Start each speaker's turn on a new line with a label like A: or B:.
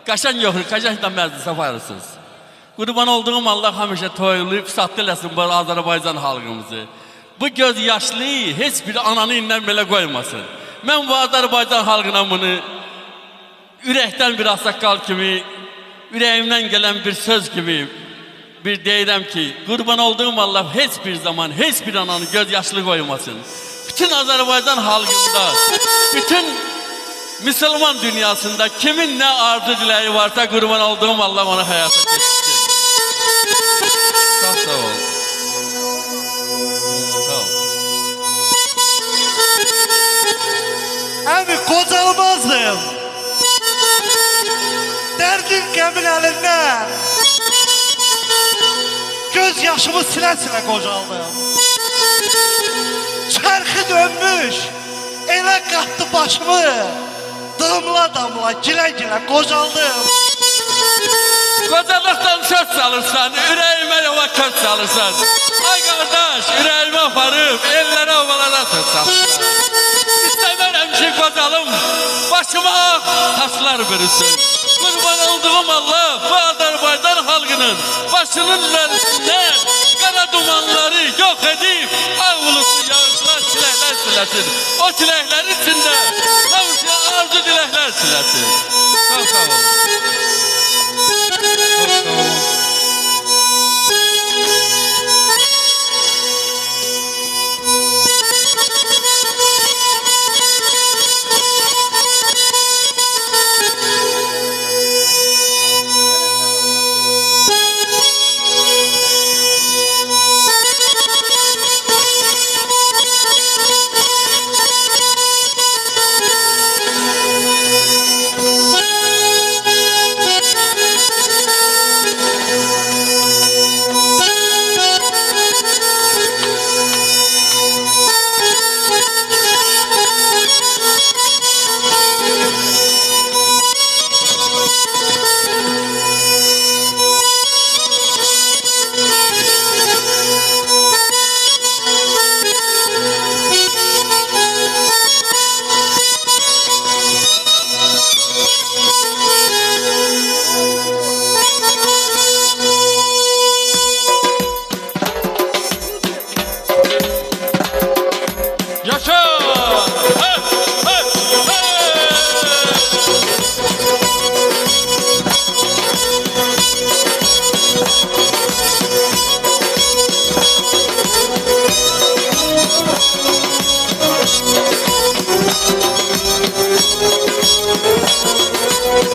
A: Qaşan yoxdur, qaşanla məclisə varırsınız. Qurban olduğum Allah həmişə toylu, fırsatlı eləsin bu Azərbaycan halkımızı. Bu göz yaşlı heç bir ananı indən belə qoymasın. Mən bu Azərbaycan halkına bunu ürəkdən bir ağsaqqal kimi, ürəyimdən gələn bir söz gibi bir deyirəm ki, qurban olduğum Allah heç bir zaman, heç bir ananı göz yaşlı qoymasın. Bütün Azərbaycan halkında, bütün Müslüman dünyasında kimin ne arzu dileği varsa kurban olduğum Allah onu hayata geçirsin. Çok sağ ol. Sağ ol.
B: Abi kocalmazdım. Derdin kemin elinden. Göz yaşımı sile sile kocaldım. Çarkı dönmüş. Ele kattı başımı. Damla damla, gile gile kocaldım.
A: Kocalıktan söz salırsan, yüreğime yova köz salırsan. Ay kardeş, yüreğime aparıp, ellere ovalara söz salırsan. İstemem ki kocalım, başıma ağ taşlar bürüsün. Kurban olduğum Allah, bu Azerbaycan halkının başının üzerinden kara dumanları yok edip, ağ ulusu yağışlar, çilekler silesin. O çileklerin içinde kavuşa arzu dilekler silesin. Sağ ol.